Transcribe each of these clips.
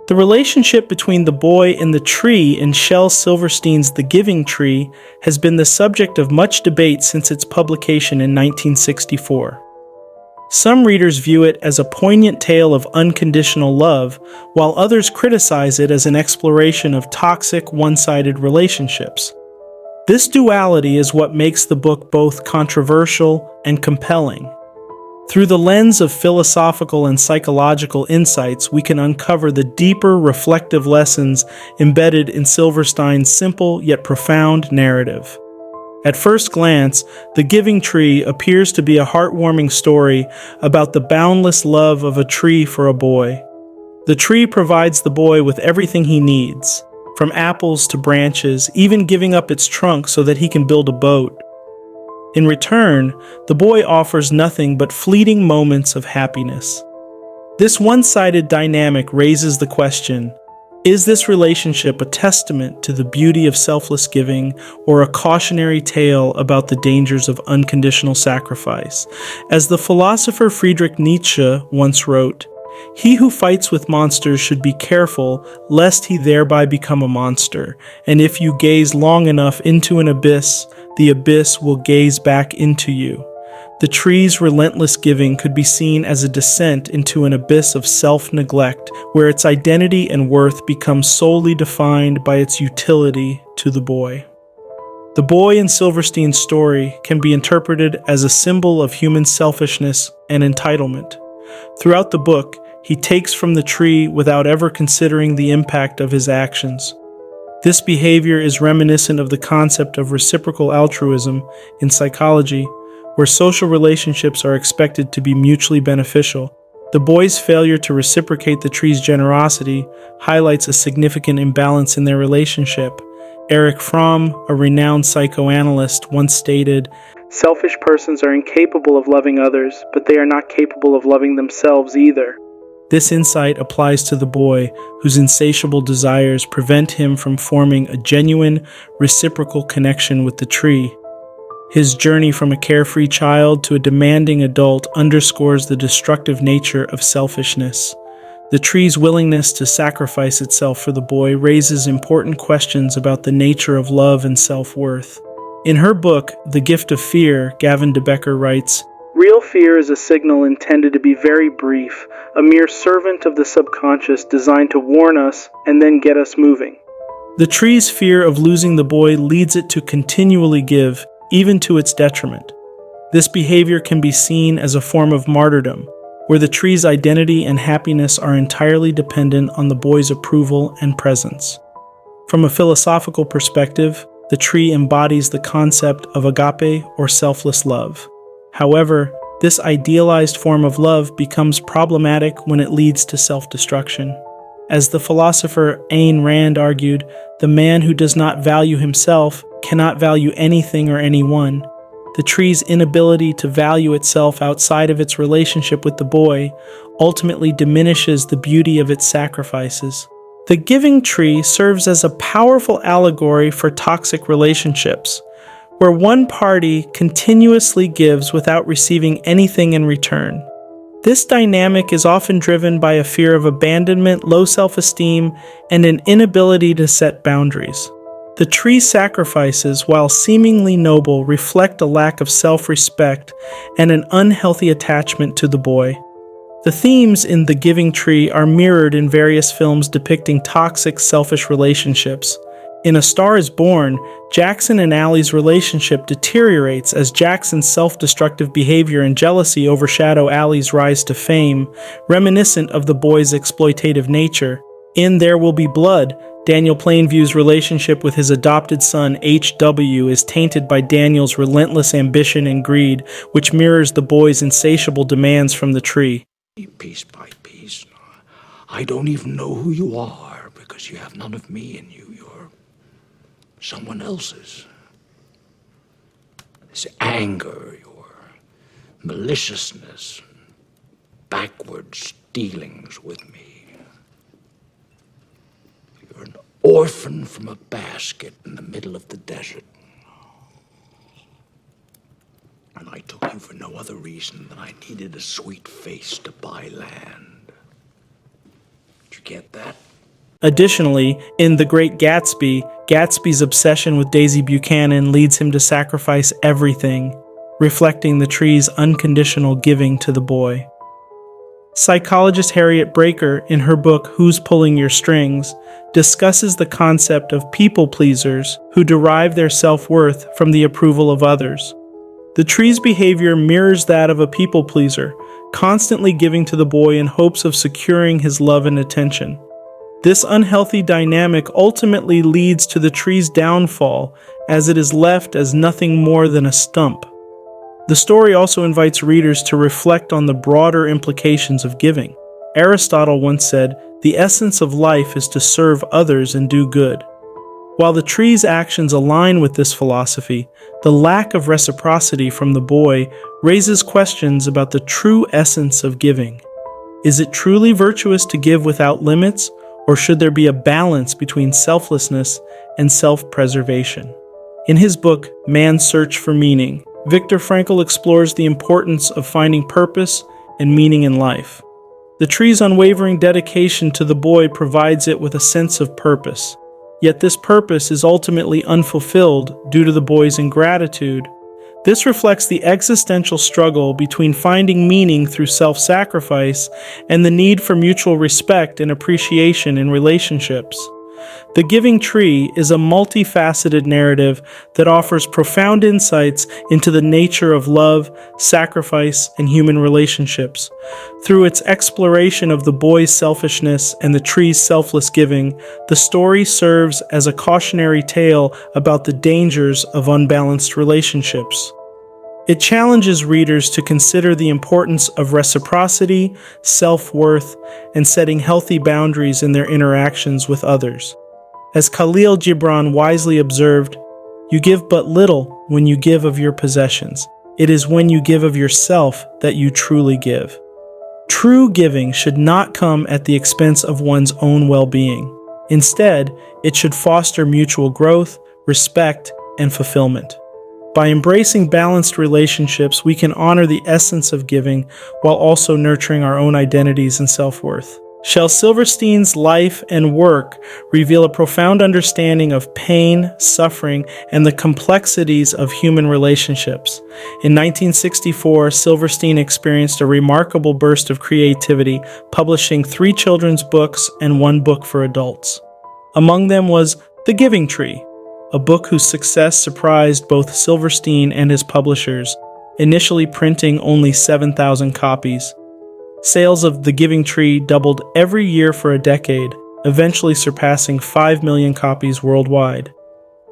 The relationship between the boy and the tree in Shel Silverstein's The Giving Tree has been the subject of much debate since its publication in 1964. Some readers view it as a poignant tale of unconditional love, while others criticize it as an exploration of toxic, one-sided relationships. This duality is what makes the book both controversial and compelling. Through the lens of philosophical and psychological insights, we can uncover the deeper, reflective lessons embedded in Silverstein's simple yet profound narrative. At first glance, The Giving Tree appears to be a heartwarming story about the boundless love of a tree for a boy. The tree provides the boy with everything he needs, from apples to branches, even giving up its trunk so that he can build a boat. In return, the boy offers nothing but fleeting moments of happiness. This one-sided dynamic raises the question, is this relationship a testament to the beauty of selfless giving or a cautionary tale about the dangers of unconditional sacrifice? As the philosopher Friedrich Nietzsche once wrote, "He who fights with monsters should be careful lest he thereby become a monster, and if you gaze long enough into an abyss, the abyss will gaze back into you." The tree's relentless giving could be seen as a descent into an abyss of self-neglect, where its identity and worth become solely defined by its utility to the boy. The boy in Silverstein's story can be interpreted as a symbol of human selfishness and entitlement. Throughout the book, he takes from the tree without ever considering the impact of his actions. This behavior is reminiscent of the concept of reciprocal altruism in psychology, where social relationships are expected to be mutually beneficial. The boy's failure to reciprocate the tree's generosity highlights a significant imbalance in their relationship. Erich Fromm, a renowned psychoanalyst, once stated, "Selfish persons are incapable of loving others, but they are not capable of loving themselves either." This insight applies to the boy, whose insatiable desires prevent him from forming a genuine, reciprocal connection with the tree. His journey from a carefree child to a demanding adult underscores the destructive nature of selfishness. The tree's willingness to sacrifice itself for the boy raises important questions about the nature of love and self-worth. In her book, The Gift of Fear, Gavin de Becker writes, "Real fear is a signal intended to be very brief, a mere servant of the subconscious designed to warn us and then get us moving." The tree's fear of losing the boy leads it to continually give, even to its detriment. This behavior can be seen as a form of martyrdom, where the tree's identity and happiness are entirely dependent on the boy's approval and presence. From a philosophical perspective, the tree embodies the concept of agape or selfless love. However, this idealized form of love becomes problematic when it leads to self-destruction. As the philosopher Ayn Rand argued, the man who does not value himself cannot value anything or anyone. The tree's inability to value itself outside of its relationship with the boy ultimately diminishes the beauty of its sacrifices. The Giving Tree serves as a powerful allegory for toxic relationships, where one party continuously gives without receiving anything in return. This dynamic is often driven by a fear of abandonment, low self-esteem, and an inability to set boundaries. The tree's sacrifices, while seemingly noble, reflect a lack of self-respect and an unhealthy attachment to the boy. The themes in The Giving Tree are mirrored in various films depicting toxic, selfish relationships. In A Star is Born, Jackson and Allie's relationship deteriorates as Jackson's self-destructive behavior and jealousy overshadow Allie's rise to fame, reminiscent of the boy's exploitative nature. In There Will Be Blood, Daniel Plainview's relationship with his adopted son H.W. is tainted by Daniel's relentless ambition and greed, which mirrors the boy's insatiable demands from the tree. Piece by piece, I don't even know who you are because you have none of me in you. You're someone else's. This anger, your maliciousness, backwards dealings with me. You're an orphan from a basket in the middle of the desert. And I took you for no other reason than I needed a sweet face to buy land. Did you get that? Additionally, in The Great Gatsby, Gatsby's obsession with Daisy Buchanan leads him to sacrifice everything, reflecting the tree's unconditional giving to the boy. Psychologist Harriet Breaker, in her book Who's Pulling Your Strings, discusses the concept of people pleasers who derive their self-worth from the approval of others. The tree's behavior mirrors that of a people pleaser, constantly giving to the boy in hopes of securing his love and attention. This unhealthy dynamic ultimately leads to the tree's downfall, as it is left as nothing more than a stump. The story also invites readers to reflect on the broader implications of giving. Aristotle once said, "The essence of life is to serve others and do good." While the tree's actions align with this philosophy, the lack of reciprocity from the boy raises questions about the true essence of giving. Is it truly virtuous to give without limits, or should there be a balance between selflessness and self-preservation? In his book, Man's Search for Meaning, Viktor Frankl explores the importance of finding purpose and meaning in life. The tree's unwavering dedication to the boy provides it with a sense of purpose. Yet this purpose is ultimately unfulfilled due to the boy's ingratitude. This reflects the existential struggle between finding meaning through self-sacrifice and the need for mutual respect and appreciation in relationships. The Giving Tree is a multifaceted narrative that offers profound insights into the nature of love, sacrifice, and human relationships. Through its exploration of the boy's selfishness and the tree's selfless giving, the story serves as a cautionary tale about the dangers of unbalanced relationships. It challenges readers to consider the importance of reciprocity, self-worth, and setting healthy boundaries in their interactions with others. As Khalil Gibran wisely observed, "You give but little when you give of your possessions. It is when you give of yourself that you truly give." True giving should not come at the expense of one's own well-being. Instead, it should foster mutual growth, respect, and fulfillment. By embracing balanced relationships, we can honor the essence of giving while also nurturing our own identities and self-worth. Shel Silverstein's life and work reveal a profound understanding of pain, suffering, and the complexities of human relationships. In 1964, Silverstein experienced a remarkable burst of creativity, publishing 3 children's books and 1 book for adults. Among them was The Giving Tree, a book whose success surprised both Silverstein and his publishers, initially printing only 7,000 copies. Sales of The Giving Tree doubled every year for a decade, eventually surpassing 5 million copies worldwide.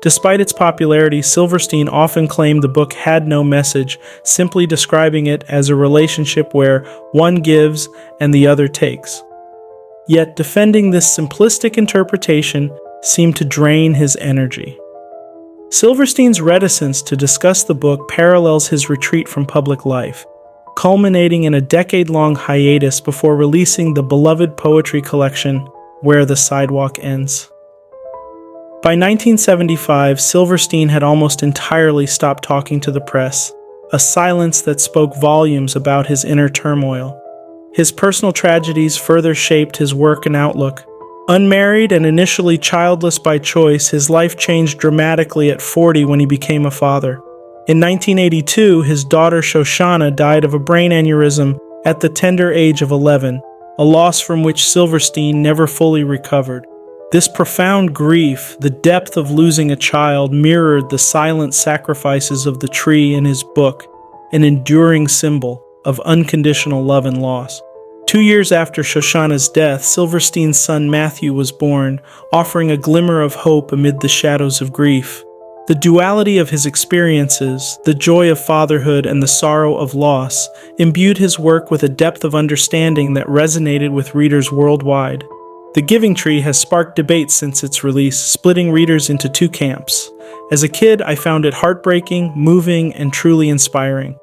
Despite its popularity, Silverstein often claimed the book had no message, simply describing it as a relationship where one gives and the other takes. Yet defending this simplistic interpretation seemed to drain his energy. Silverstein's reticence to discuss the book parallels his retreat from public life, culminating in a decade-long hiatus before releasing the beloved poetry collection, Where the Sidewalk Ends. By 1975, Silverstein had almost entirely stopped talking to the press, a silence that spoke volumes about his inner turmoil. His personal tragedies further shaped his work and outlook. Unmarried and initially childless by choice, his life changed dramatically at 40 when he became a father. In 1982, his daughter Shoshana died of a brain aneurysm at the tender age of 11, a loss from which Silverstein never fully recovered. This profound grief, the depth of losing a child, mirrored the silent sacrifices of the tree in his book, an enduring symbol of unconditional love and loss. 2 years after Shoshana's death, Silverstein's son Matthew was born, offering a glimmer of hope amid the shadows of grief. The duality of his experiences, the joy of fatherhood and the sorrow of loss, imbued his work with a depth of understanding that resonated with readers worldwide. The Giving Tree has sparked debate since its release, splitting readers into 2 camps. As a kid, I found it heartbreaking, moving, and truly inspiring.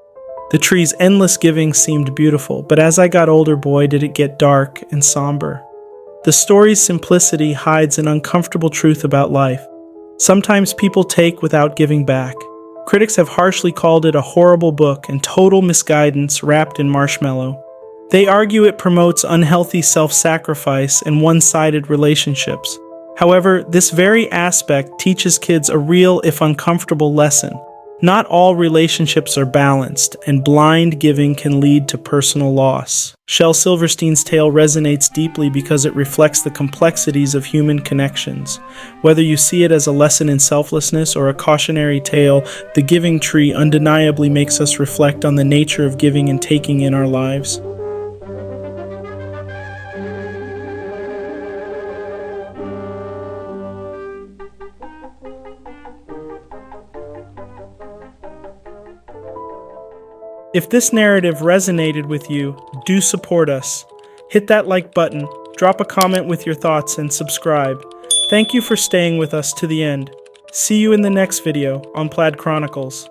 The tree's endless giving seemed beautiful, but as I got older, boy, did it get dark and somber. The story's simplicity hides an uncomfortable truth about life. Sometimes people take without giving back. Critics have harshly called it a horrible book and total misguidance wrapped in marshmallow. They argue it promotes unhealthy self-sacrifice and one-sided relationships. However, this very aspect teaches kids a real, if uncomfortable, lesson. Not all relationships are balanced, and blind giving can lead to personal loss. Shel Silverstein's tale resonates deeply because it reflects the complexities of human connections. Whether you see it as a lesson in selflessness or a cautionary tale, The Giving Tree undeniably makes us reflect on the nature of giving and taking in our lives. If this narrative resonated with you, do support us. Hit that like button, drop a comment with your thoughts, and subscribe. Thank you for staying with us to the end. See you in the next video on Plaid Chronicles.